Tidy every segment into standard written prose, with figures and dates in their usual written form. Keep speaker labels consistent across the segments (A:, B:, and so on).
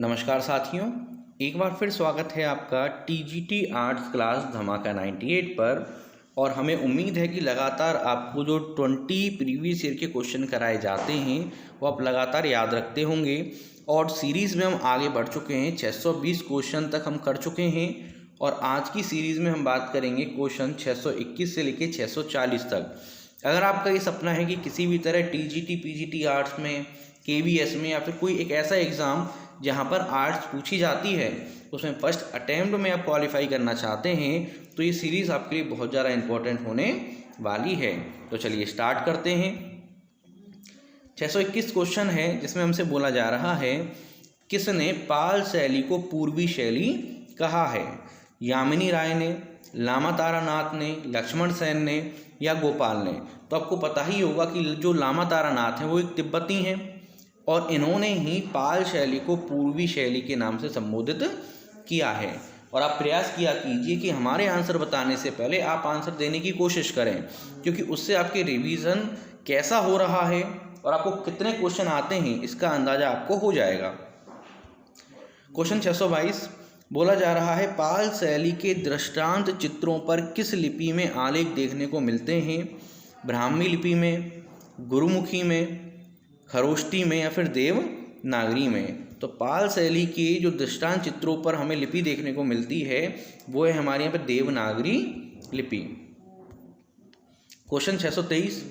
A: नमस्कार साथियों, एक बार फिर स्वागत है आपका टीजीटी आर्ट्स क्लास धमाका 98 पर। और हमें उम्मीद है कि लगातार आपको जो 20 प्रीवियस ईयर के क्वेश्चन कराए जाते हैं वो आप लगातार याद रखते होंगे। और सीरीज़ में हम आगे बढ़ चुके हैं, 620 क्वेश्चन तक हम कर चुके हैं। और आज की सीरीज़ में हम बात करेंगे क्वेश्चन 621 से लेकर 640 तक। अगर आपका ये सपना है कि किसी भी तरह टीजीटी पीजीटी आर्ट्स में, केवीएस में या फिर कोई एक ऐसा एग्ज़ाम जहाँ पर आर्ट्स पूछी जाती है उसमें फर्स्ट अटेम्प्ट में आप क्वालिफाई करना चाहते हैं, तो ये सीरीज़ आपके लिए बहुत ज़्यादा इम्पोर्टेंट होने वाली है। तो चलिए स्टार्ट करते हैं। 621 क्वेश्चन है जिसमें हमसे बोला जा रहा है, किसने पाल शैली को पूर्वी शैली कहा है? यामिनी राय ने, लामा तारानाथ ने, लक्ष्मण सेन ने या गोपाल ने? तो आपको पता ही होगा कि जो लामा तारानाथ हैं वो एक तिब्बती हैं और इन्होंने ही पाल शैली को पूर्वी शैली के नाम से संबोधित किया है। और आप प्रयास किया कीजिए कि हमारे आंसर बताने से पहले आप आंसर देने की कोशिश करें, क्योंकि उससे आपके रिवीजन कैसा हो रहा है और आपको कितने क्वेश्चन आते हैं इसका अंदाज़ा आपको हो जाएगा। क्वेश्चन 622 बोला जा रहा है, पाल शैली के दृष्टांत चित्रों पर किस लिपि में आलेख देखने को मिलते हैं? ब्राह्मी लिपि में, गुरुमुखी में, खरोष्टी में या फिर देवनागरी में? तो पाल शैली के जो दृष्टांत चित्रों पर हमें लिपि देखने को मिलती है वो है हमारे यहाँ पे देवनागरी लिपि। क्वेश्चन 623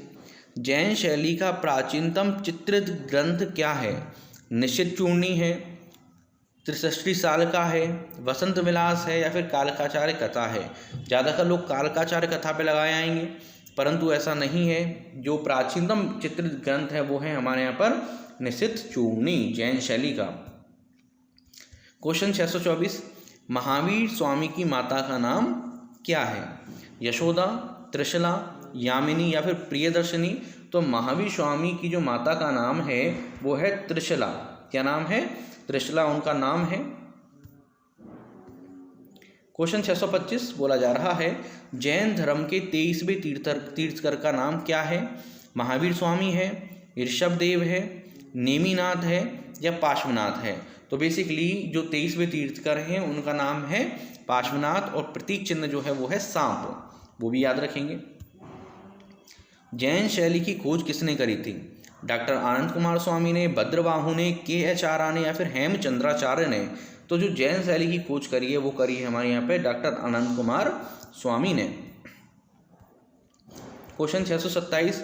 A: जैन शैली का प्राचीनतम चित्रित ग्रंथ क्या है? निश्चित चूर्णी है, त्रिसष्ठी साल का है, वसंत विलास है या फिर कालकाचार्य कथा है? ज़्यादातर लोग कालकाचार्य कथा पे लगाए आएंगे, परंतु ऐसा नहीं है। जो प्राचीनतम चित्रित ग्रंथ है वो है हमारे यहाँ पर निश्चित चूर्णी, जैन शैली का। क्वेश्चन 624 महावीर स्वामी की माता का नाम क्या है? यशोदा, त्रिशला, यामिनी या फिर प्रियदर्शनी? तो महावीर स्वामी की जो माता का नाम है वो है त्रिशला। क्या नाम है? त्रिशला उनका नाम है। क्वेश्चन 625 बोला जा रहा है, जैन धर्म के 23वें तीर्थकर का नाम क्या है? महावीर स्वामी है, ऋषभदेव है, नेमिनाथ है या पार्श्वनाथ है? तो बेसिकली जो 23वें तीर्थकर हैं उनका नाम है पार्श्वनाथ और प्रतीक चिन्ह जो है वो है सांप, वो भी याद रखेंगे। जैन शैली की खोज किसने करी थी? डॉक्टर आनंद कुमार स्वामी ने, भद्रबाहु ने, के.एच. आर्य ने या फिर हेमचंद्राचार्य ने? तो जो जैन शैली की खोज करी है वो करी है हमारे यहाँ पे डॉक्टर आनंद कुमार स्वामी ने। क्वेश्चन 627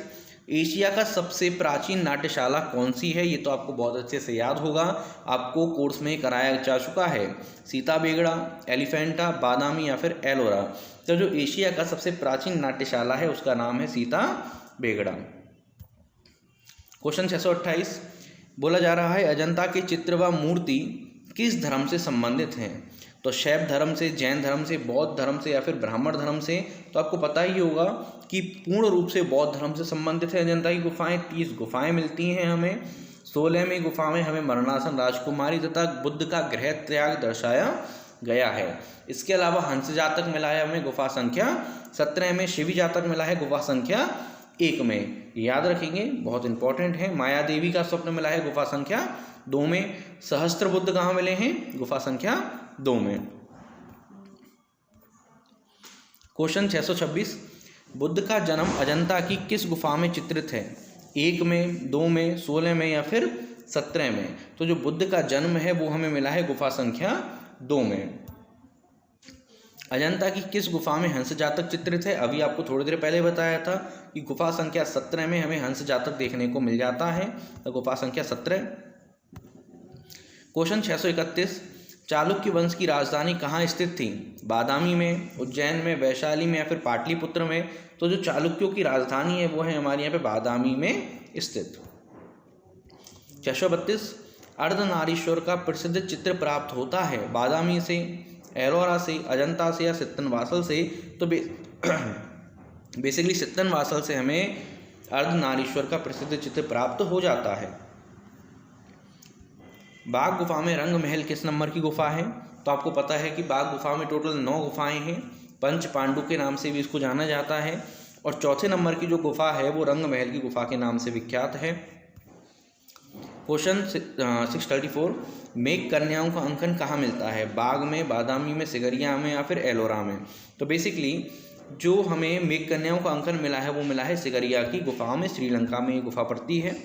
A: एशिया का सबसे प्राचीन नाट्यशाला कौन सी है? ये तो आपको बहुत अच्छे से याद होगा, आपको कोर्स में कराया जा चुका है। सीता बेगड़ा, एलिफेंटा, बादामी या फिर एलोरा? तो जो एशिया का सबसे प्राचीन नाट्यशाला है उसका नाम है सीता बेगड़ा। क्वेश्चन 628 बोला जा रहा है, अजंता के चित्र व मूर्ति किस धर्म से संबंधित हैं? तो शैव धर्म से, जैन धर्म से, बौद्ध धर्म से या फिर ब्राह्मण धर्म से? तो आपको पता ही होगा कि पूर्ण रूप से बौद्ध धर्म से संबंधित है अजंता की गुफाएं। 30 गुफाएं मिलती हैं हमें। 16वें गुफा में हमें मरणासन राजकुमारी तथा बुद्ध का गृह त्याग दर्शाया गया है। इसके अलावा हंस जातक मिला है हमें गुफा संख्या 17 में, शिवी जातक मिला है गुफा संख्या 1 में, याद रखेंगे, बहुत इंपॉर्टेंट है। माया देवी का स्वप्न मिला है गुफा संख्या 2 में। सहस्त्र बुद्ध कहाँ मिले हैं? गुफा संख्या 2 में। क्वेश्चन 626 बुद्ध का जन्म अजंता की किस गुफा में चित्रित है? 1 में, 2 में, 16 में या फिर 17 में? तो जो बुद्ध का जन्म है वो हमें मिला है गुफा संख्या 2 में। अजंता की किस गुफा में हंस जातक चित्रित है? अभी आपको थोड़ी देर पहले बताया था कि गुफा संख्या 17 में हमें हंस जातक देखने को मिल जाता है, तो गुफा संख्या 17। क्वेश्चन 631 चालुक्य वंश की राजधानी कहाँ स्थित थी? बादामी में, उज्जैन में, वैशाली में या फिर पाटलिपुत्र में? तो जो चालुक्यों की राजधानी है वो है हमारे यहाँ पे बादामी में स्थित। 632 अर्धनारीश्वर का प्रसिद्ध चित्र प्राप्त होता है बादामी से, एलोरा से, अजंता से या सित्तनवासल से? तो बेसिकली सित्तनवासल से हमें अर्धनारीश्वर का प्रसिद्ध चित्र प्राप्त हो जाता है। बाघ गुफा में रंग महल किस नंबर की गुफा है? तो आपको पता है कि बाघ गुफा में टोटल 9 गुफाएं हैं, पंच पांडु के नाम से भी इसको जाना जाता है। और चौथे नंबर की जो गुफा है वो रंग महल की गुफा के नाम से विख्यात है। क्वेश्चन 634, मेघ कन्याओं का अंकन कहाँ मिलता है? बाग में, बादामी में, सिगरिया में या फिर एलोरा में? तो बेसिकली जो हमें मेघ कन्याओं का अंकन मिला है वो मिला है सिगरिया की गुफाओं में, श्रीलंका में ये गुफा पड़ती है।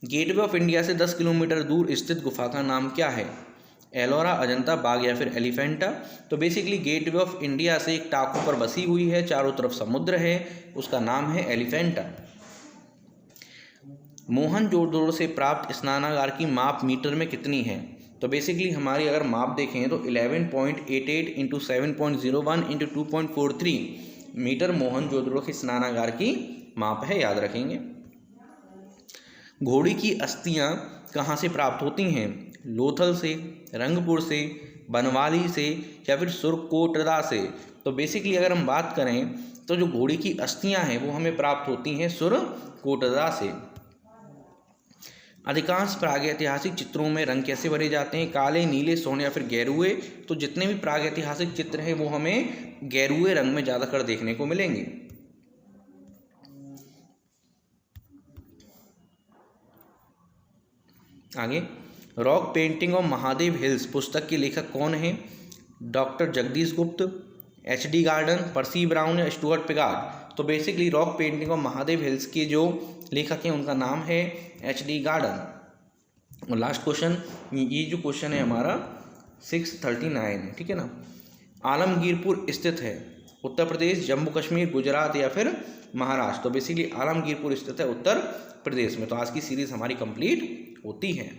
A: गेटवे ऑफ इंडिया से 10 किलोमीटर दूर स्थित गुफा का नाम क्या है? एलोरा, अजंता, बाग या फिर एलिफेंटा? तो बेसिकली गेटवे ऑफ इंडिया से एक टापू पर बसी हुई है, चारों तरफ समुद्र है, उसका नाम है एलिफेंटा। मोहनजोदड़ो से प्राप्त स्नानागार की माप मीटर में कितनी है? तो बेसिकली हमारी अगर माप देखें तो 11.88 इंटू 7.01 इंटू 2.43 मीटर मोहनजोदड़ो के स्नानागार की माप है, याद रखेंगे। घोड़ी की अस्थियां कहाँ से प्राप्त होती हैं? लोथल से, रंगपुर से, बनवाली से या फिर सुरकोटदा से? तो बेसिकली अगर हम बात करें तो जो घोड़ी की अस्थियां हैं वो हमें प्राप्त होती हैं सुरकोटदा से। अधिकांश प्रागैतिहासिक चित्रों में रंग कैसे भरे जाते हैं? काले, नीले, सोने या फिर गेरुए? तो जितने भी प्रागैतिहासिक चित्र हैं वो हमें गेरुए रंग में ज़्यादातर देखने को मिलेंगे। आगे, rock painting of Mahadev hills पुस्तक के लेखक कौन हैं? डॉक्टर जगदीश गुप्त, HD गार्डन, पर्सी ब्राउन या स्टुअर्ट पिगार्ड? तो basically rock painting of Mahadev hills के जो लेखक हैं उनका नाम है HD गार्डन। और लास्ट क्वेश्चन, ये जो क्वेश्चन है हमारा 639 है, ठीक है ना। आलमगीरपुर स्थित है उत्तर प्रदेश, जम्मू कश्मीर, गुजरात या फिर महाराष्ट्र? तो बेसिकली आलमगीरपुर स्थित है उत्तर प्रदेश में। तो आज की सीरीज़ हमारी कंप्लीट होती है।